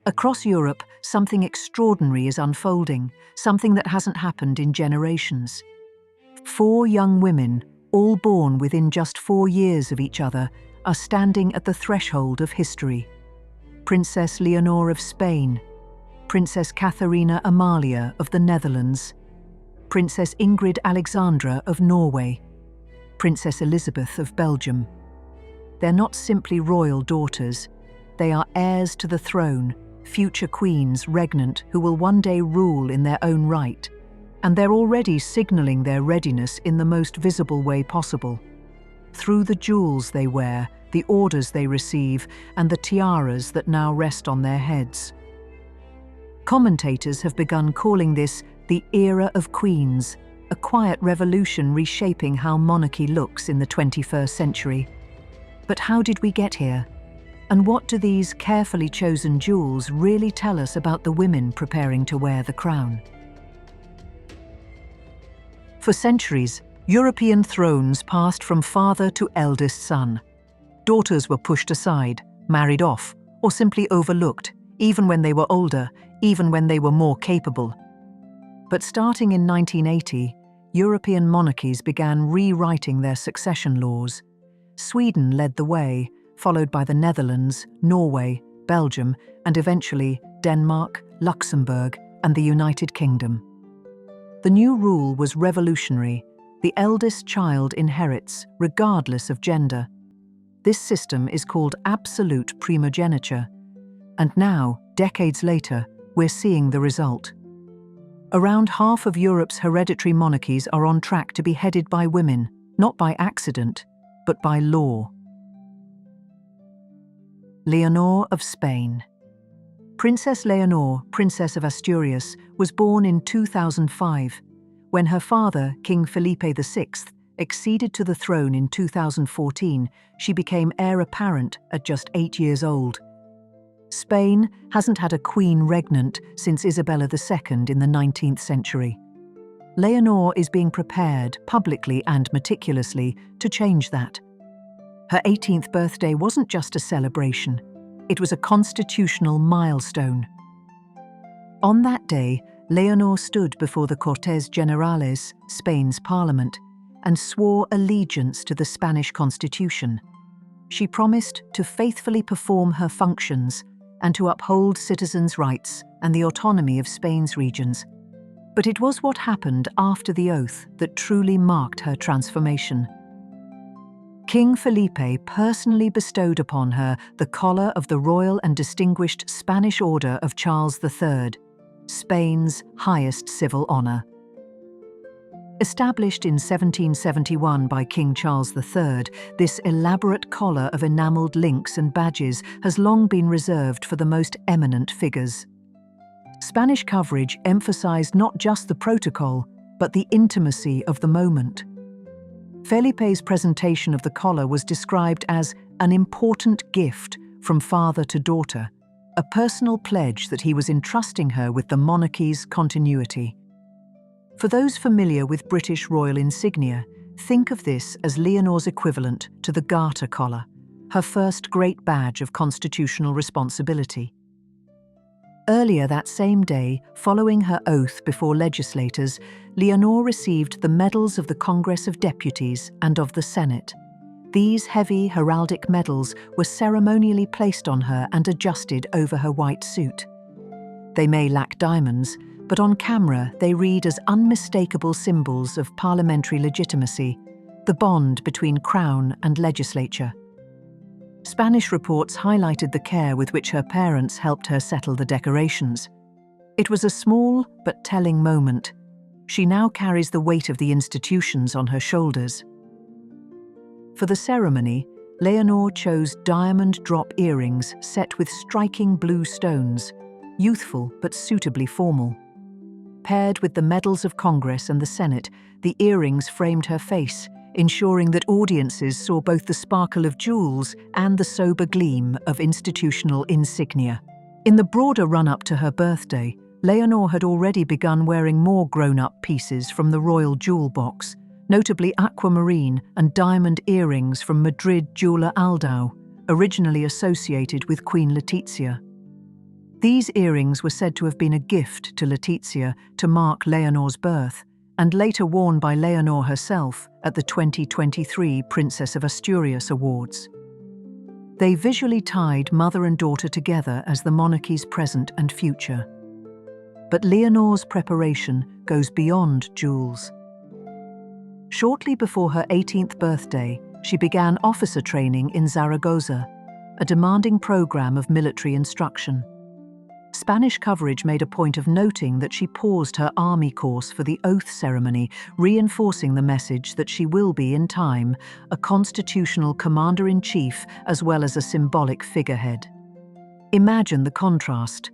Across Europe, something extraordinary is unfolding, something that hasn't happened in generations. 4 young women, all born within just 4 years of each other, are standing at the threshold of history. Princess Leonor of Spain, Princess Catharina-Amalia of the Netherlands, Princess Ingrid Alexandra of Norway, Princess Elisabeth of Belgium. They're not simply royal daughters, they are heirs to the throne, future queens regnant who will one day rule in their own right, and they're already signaling their readiness in the most visible way possible. Through the jewels they wear, the orders they receive, and the tiaras that now rest on their heads. Commentators have begun calling this the era of queens, a quiet revolution reshaping how monarchy looks in the 21st century. But how did we get here? And what do these carefully chosen jewels really tell us about the women preparing to wear the crown? For centuries, European thrones passed from father to eldest son. Daughters were pushed aside, married off, or simply overlooked, even when they were older, even when they were more capable. But starting in 1980, European monarchies began rewriting their succession laws. Sweden led the way, followed by the Netherlands, Norway, Belgium, and eventually Denmark, Luxembourg, and the United Kingdom. The new rule was revolutionary. The eldest child inherits, regardless of gender. This system is called absolute primogeniture. And now, decades later, we're seeing the result. Around half of Europe's hereditary monarchies are on track to be headed by women, not by accident, but by law. Leonor of Spain. Princess Leonor, Princess of Asturias, was born in 2005. When her father, King Felipe VI, acceded to the throne in 2014, she became heir apparent at just 8 years old. Spain hasn't had a queen regnant since Isabella II in the 19th century. Leonor is being prepared, publicly and meticulously, to change that. Her 18th birthday wasn't just a celebration, it was a constitutional milestone. On that day, Leonor stood before the Cortes Generales, Spain's parliament, and swore allegiance to the Spanish constitution. She promised to faithfully perform her functions and to uphold citizens' rights and the autonomy of Spain's regions. But it was what happened after the oath that truly marked her transformation. King Felipe personally bestowed upon her the collar of the Royal and Distinguished Spanish Order of Charles III, Spain's highest civil honor. Established in 1771 by King Charles III, this elaborate collar of enameled links and badges has long been reserved for the most eminent figures. Spanish coverage emphasized not just the protocol, but the intimacy of the moment. Felipe's presentation of the collar was described as an important gift from father to daughter, a personal pledge that he was entrusting her with the monarchy's continuity. For those familiar with British royal insignia, think of this as Leonor's equivalent to the Garter collar, her first great badge of constitutional responsibility. Earlier that same day, following her oath before legislators, Leonor received the medals of the Congress of Deputies and of the Senate. These heavy heraldic medals were ceremonially placed on her and adjusted over her white suit. They may lack diamonds, but on camera they read as unmistakable symbols of parliamentary legitimacy, the bond between crown and legislature. Spanish reports highlighted the care with which her parents helped her settle the decorations. It was a small but telling moment. She now carries the weight of the institutions on her shoulders. For the ceremony, Leonor chose diamond drop earrings set with striking blue stones, youthful but suitably formal. Paired with the medals of Congress and the Senate, the earrings framed her face, ensuring that audiences saw both the sparkle of jewels and the sober gleam of institutional insignia. In the broader run-up to her birthday, Leonor had already begun wearing more grown-up pieces from the royal jewel box, notably aquamarine and diamond earrings from Madrid jeweler Aldao, originally associated with Queen Letizia. These earrings were said to have been a gift to Letizia to mark Leonor's birth, and later worn by Leonor herself at the 2023 Princess of Asturias Awards. They visually tied mother and daughter together as the monarchy's present and future. But Leonor's preparation goes beyond jewels. Shortly before her 18th birthday, she began officer training in Zaragoza, a demanding program of military instruction. Spanish coverage made a point of noting that she paused her army course for the oath ceremony, reinforcing the message that she will be, in time, a constitutional commander-in-chief as well as a symbolic figurehead. Imagine the contrast.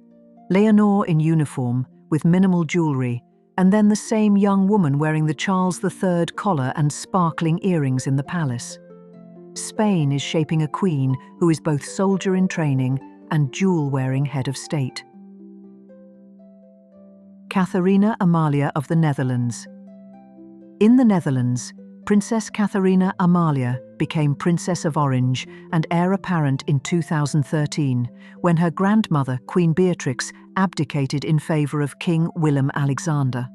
Leonor in uniform, with minimal jewelry, and then the same young woman wearing the Charles III collar and sparkling earrings in the palace. Spain is shaping a queen who is both soldier in training and jewel-wearing head of state. Catharina-Amalia of the Netherlands. In the Netherlands, Princess Catharina-Amalia became Princess of Orange and heir apparent in 2013, when her grandmother, Queen Beatrix, abdicated in favour of King Willem-Alexander.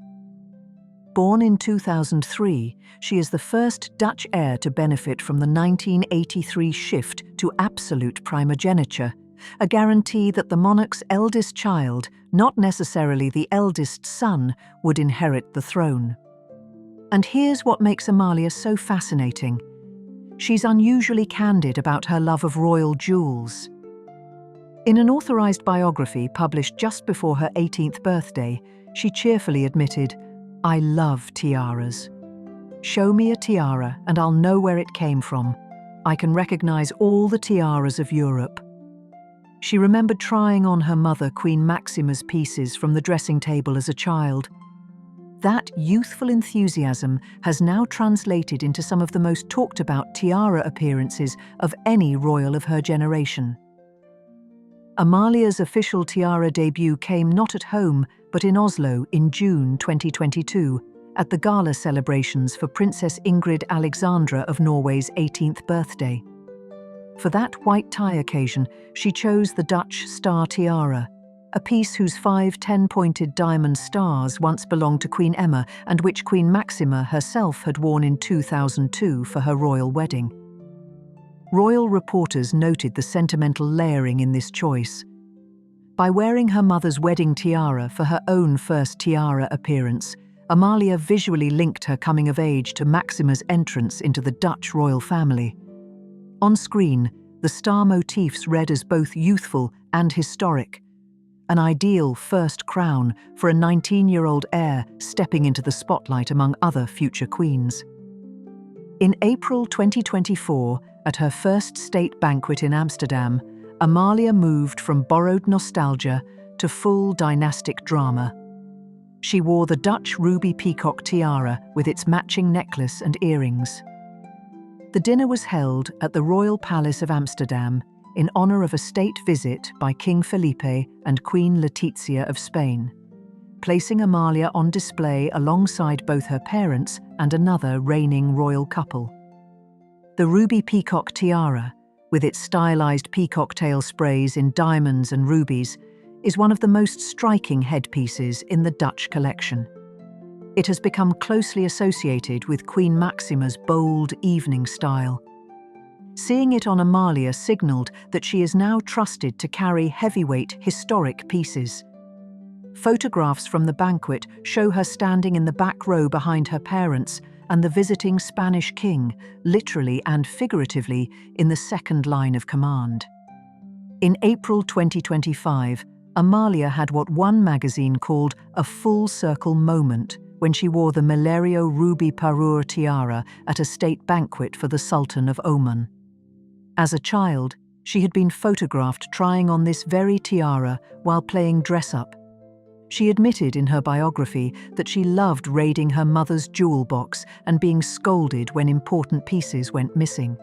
Born in 2003, she is the first Dutch heir to benefit from the 1983 shift to absolute primogeniture, a guarantee that the monarch's eldest child, not necessarily the eldest son, would inherit the throne. And here's what makes Amalia so fascinating. She's unusually candid about her love of royal jewels. In an authorized biography published just before her 18th birthday, she cheerfully admitted, "I love tiaras. Show me a tiara and I'll know where it came from. I can recognize all the tiaras of Europe." She remembered trying on her mother Queen Maxima's pieces from the dressing table as a child. That youthful enthusiasm has now translated into some of the most talked about tiara appearances of any royal of her generation. Amalia's official tiara debut came not at home, but in Oslo in June 2022, at the gala celebrations for Princess Ingrid Alexandra of Norway's 18th birthday. For that white tie occasion, she chose the Dutch star tiara, a piece whose 5 10-pointed diamond stars once belonged to Queen Emma and which Queen Maxima herself had worn in 2002 for her royal wedding. Royal reporters noted the sentimental layering in this choice. By wearing her mother's wedding tiara for her own first tiara appearance, Amalia visually linked her coming of age to Maxima's entrance into the Dutch royal family. On screen, the star motifs read as both youthful and historic, an ideal first crown for a 19-year-old heir stepping into the spotlight among other future queens. In April 2024, at her first state banquet in Amsterdam, Amalia moved from borrowed nostalgia to full dynastic drama. She wore the Dutch ruby peacock tiara with its matching necklace and earrings. The dinner was held at the Royal Palace of Amsterdam in honor of a state visit by King Felipe and Queen Letizia of Spain, placing Amalia on display alongside both her parents and another reigning royal couple. The ruby peacock tiara, with its stylized peacock tail sprays in diamonds and rubies, is one of the most striking headpieces in the Dutch collection. It has become closely associated with Queen Maxima's bold evening style. Seeing it on Amalia signaled that she is now trusted to carry heavyweight, historic pieces. Photographs from the banquet show her standing in the back row behind her parents and the visiting Spanish king, literally and figuratively, in the second line of command. In April 2025, Amalia had what one magazine called a full-circle moment when she wore the Melerio ruby parure tiara at a state banquet for the Sultan of Oman. As a child, she had been photographed trying on this very tiara while playing dress-up. She admitted in her biography that she loved raiding her mother's jewel box and being scolded when important pieces went missing.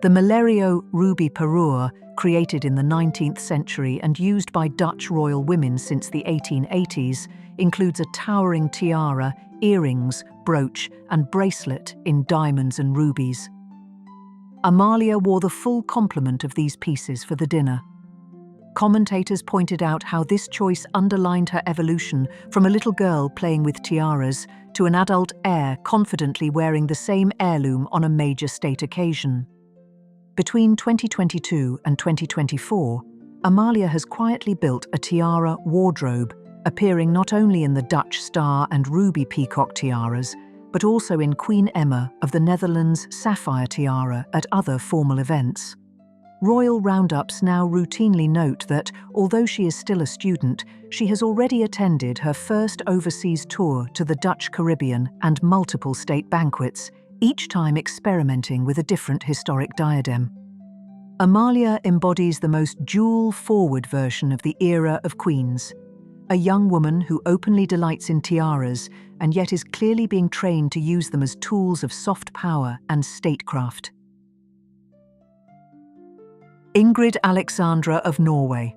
The Melerio ruby parure, created in the 19th century and used by Dutch royal women since the 1880s, includes a towering tiara, earrings, brooch, and bracelet in diamonds and rubies. Amalia wore the full complement of these pieces for the dinner. Commentators pointed out how this choice underlined her evolution from a little girl playing with tiaras to an adult heir confidently wearing the same heirloom on a major state occasion. Between 2022 and 2024, Amalia has quietly built a tiara wardrobe, appearing not only in the Dutch star and ruby peacock tiaras, but also in Queen Emma of the Netherlands' sapphire tiara at other formal events. Royal roundups now routinely note that, although she is still a student, she has already attended her first overseas tour to the Dutch Caribbean and multiple state banquets, each time experimenting with a different historic diadem. Amalia embodies the most jewel-forward version of the era of queens, a young woman who openly delights in tiaras and yet is clearly being trained to use them as tools of soft power and statecraft. Ingrid Alexandra of Norway.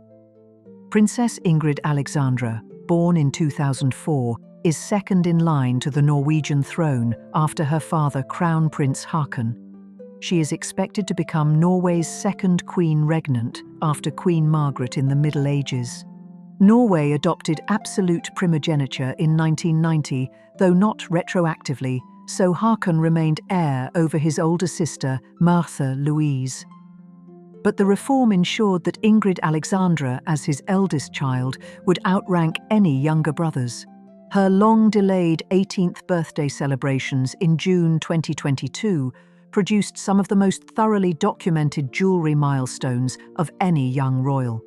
Princess Ingrid Alexandra, born in 2004, is second in line to the Norwegian throne after her father Crown Prince Haakon. She is expected to become Norway's second queen regnant after Queen Margaret in the Middle Ages. Norway adopted absolute primogeniture in 1990, though not retroactively, so Haakon remained heir over his older sister, Martha Louise. But the reform ensured that Ingrid Alexandra, as his eldest child, would outrank any younger brothers. Her long-delayed 18th birthday celebrations in June 2022 produced some of the most thoroughly documented jewellery milestones of any young royal.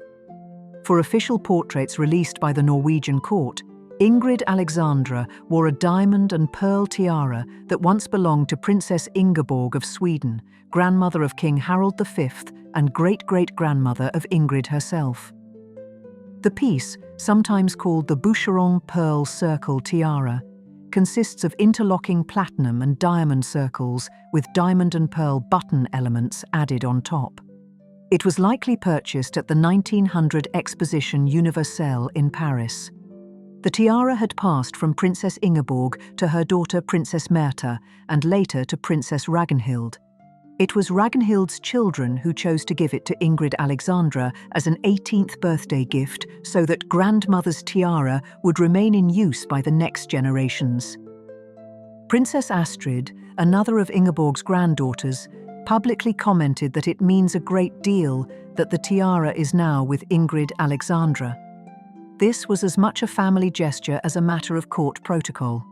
For official portraits released by the Norwegian court, Ingrid Alexandra wore a diamond and pearl tiara that once belonged to Princess Ingeborg of Sweden, grandmother of King Harald V and great-great-grandmother of Ingrid herself. The piece, sometimes called the Boucheron Pearl Circle Tiara, consists of interlocking platinum and diamond circles with diamond and pearl button elements added on top. It was likely purchased at the 1900 Exposition Universelle in Paris. The tiara had passed from Princess Ingeborg to her daughter Princess Märtha and later to Princess Ragnhild. It was Ragnhild's children who chose to give it to Ingrid Alexandra as an 18th birthday gift so that grandmother's tiara would remain in use by the next generations. Princess Astrid, another of Ingeborg's granddaughters, publicly commented that it means a great deal that the tiara is now with Ingrid Alexandra. This was as much a family gesture as a matter of court protocol.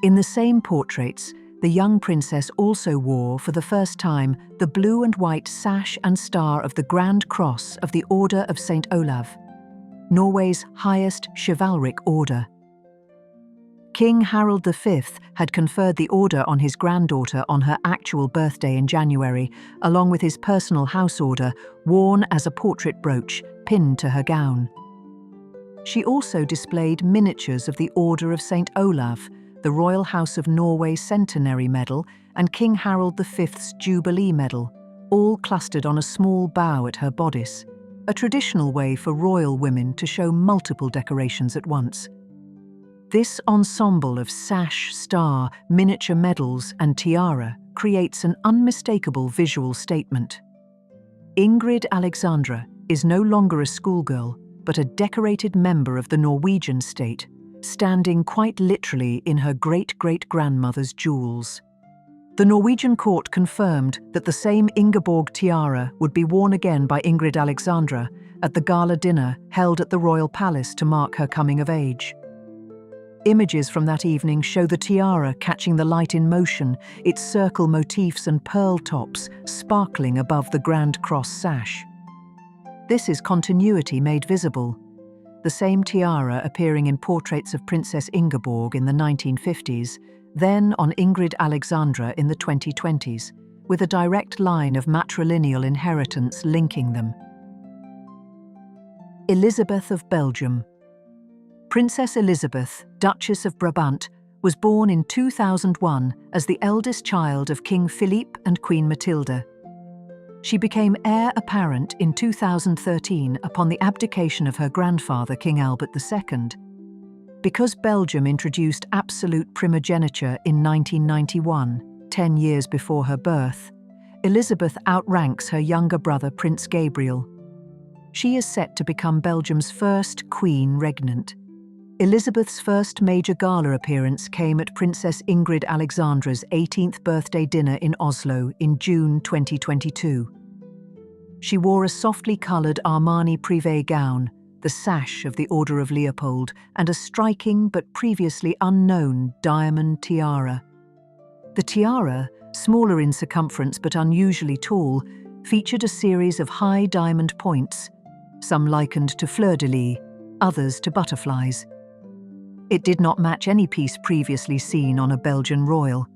In the same portraits, the young princess also wore, for the first time, the blue and white sash and star of the Grand Cross of the Order of St. Olav, Norway's highest chivalric order. King Harald V had conferred the order on his granddaughter on her actual birthday in January, along with his personal house order, worn as a portrait brooch pinned to her gown. She also displayed miniatures of the Order of St. Olav, the Royal House of Norway Centenary Medal, and King Harald V's Jubilee Medal, all clustered on a small bow at her bodice, a traditional way for royal women to show multiple decorations at once. This ensemble of sash, star, miniature medals, and tiara creates an unmistakable visual statement. Ingrid Alexandra is no longer a schoolgirl, but a decorated member of the Norwegian state, standing quite literally in her great-great-grandmother's jewels. The Norwegian court confirmed that the same Ingeborg tiara would be worn again by Ingrid Alexandra at the gala dinner held at the royal palace to mark her coming of age. Images from that evening show the tiara catching the light in motion, its circle motifs and pearl tops sparkling above the Grand Cross sash. This is continuity made visible. The same tiara appearing in portraits of Princess Ingeborg in the 1950s, then on Ingrid Alexandra in the 2020s, with a direct line of matrilineal inheritance linking them. Elisabeth of Belgium. Princess Elisabeth, Duchess of Brabant, was born in 2001 as the eldest child of King Philippe and Queen Mathilde. She became heir apparent in 2013 upon the abdication of her grandfather, King Albert II. Because Belgium introduced absolute primogeniture in 1991, 10 years before her birth, Elisabeth outranks her younger brother, Prince Gabriel. She is set to become Belgium's first queen regnant. Elisabeth's first major gala appearance came at Princess Ingrid Alexandra's 18th birthday dinner in Oslo in June 2022. She wore a softly coloured Armani privé gown, the sash of the Order of Leopold, and a striking but previously unknown diamond tiara. The tiara, smaller in circumference but unusually tall, featured a series of high diamond points, some likened to fleur-de-lis, others to butterflies. It did not match any piece previously seen on a Belgian royal.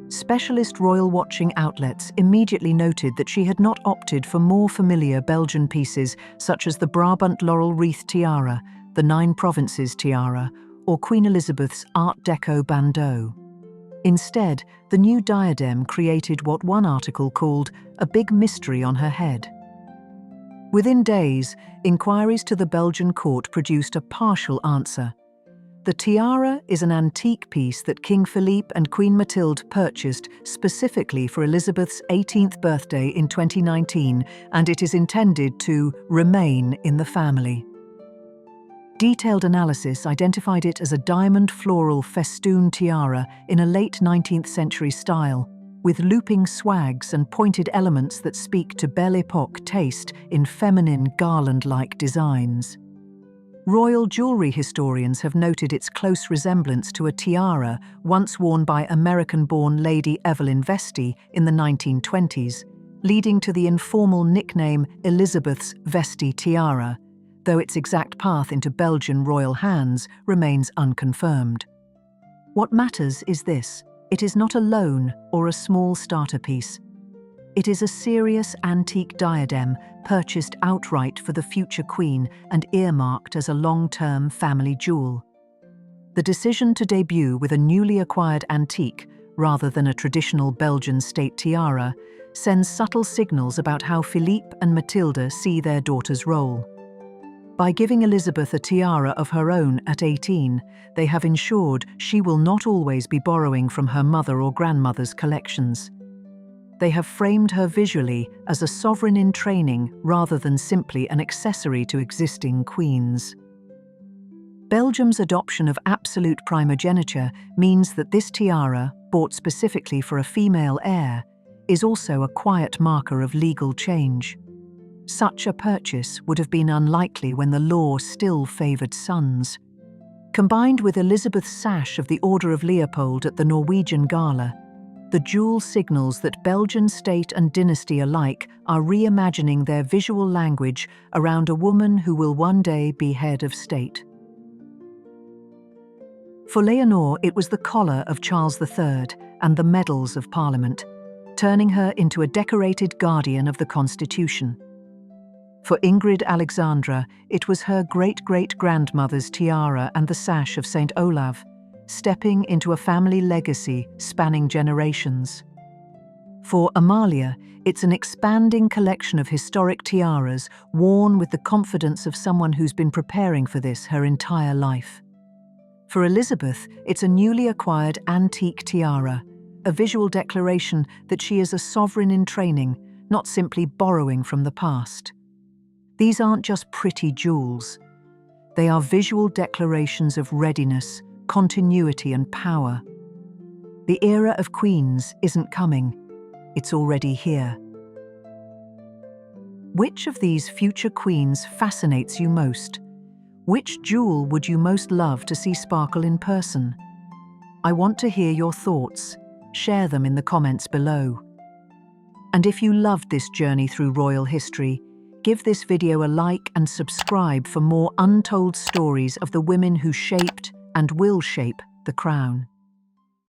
Specialist royal watching outlets immediately noted that she had not opted for more familiar Belgian pieces such as the Brabant laurel wreath tiara, the Nine Provinces tiara, or Queen Elizabeth's Art Deco bandeau. Instead, the new diadem created what one article called a big mystery on her head. Within days, inquiries to the Belgian court produced a partial answer. The tiara is an antique piece that King Philippe and Queen Mathilde purchased specifically for Elizabeth's 18th birthday in 2019, and it is intended to remain in the family. Detailed analysis identified it as a diamond floral festoon tiara in a late 19th century style, with looping swags and pointed elements that speak to Belle Époque taste in feminine garland-like designs. Royal jewelry historians have noted its close resemblance to a tiara once worn by American-born Lady Evelyn Vestey in the 1920s, leading to the informal nickname Elizabeth's Vestey tiara, though its exact path into Belgian royal hands remains unconfirmed. What matters is this: it is not a loan or a small starter piece. It is a serious antique diadem purchased outright for the future queen and earmarked as a long-term family jewel. The decision to debut with a newly acquired antique rather than a traditional Belgian state tiara sends subtle signals about how Philippe and Mathilde see their daughter's role. By giving Elisabeth a tiara of her own at 18, they have ensured she will not always be borrowing from her mother or grandmother's collections. They have framed her visually as a sovereign in training rather than simply an accessory to existing queens. Belgium's adoption of absolute primogeniture means that this tiara, bought specifically for a female heir, is also a quiet marker of legal change. Such a purchase would have been unlikely when the law still favoured sons. Combined with Elizabeth's sash of the Order of Leopold at the Norwegian Gala, the jewel signals that Belgian state and dynasty alike are reimagining their visual language around a woman who will one day be head of state. For Leonor, it was the collar of Charles III and the medals of Parliament, turning her into a decorated guardian of the Constitution. For Ingrid Alexandra, it was her great-great-grandmother's tiara and the sash of St. Olav, stepping into a family legacy spanning generations. For Amalia, it's an expanding collection of historic tiaras worn with the confidence of someone who's been preparing for this her entire life. For Elisabeth, it's a newly acquired antique tiara, a visual declaration that she is a sovereign in training, not simply borrowing from the past. These aren't just pretty jewels. They are visual declarations of readiness, continuity and power. The era of queens isn't coming, it's already here. Which of these future queens fascinates you most? Which jewel would you most love to see sparkle in person? I want to hear your thoughts. Share them in the comments below. And if you loved this journey through royal history, give this video a like and subscribe for more untold stories of the women who shaped and will shape the crown.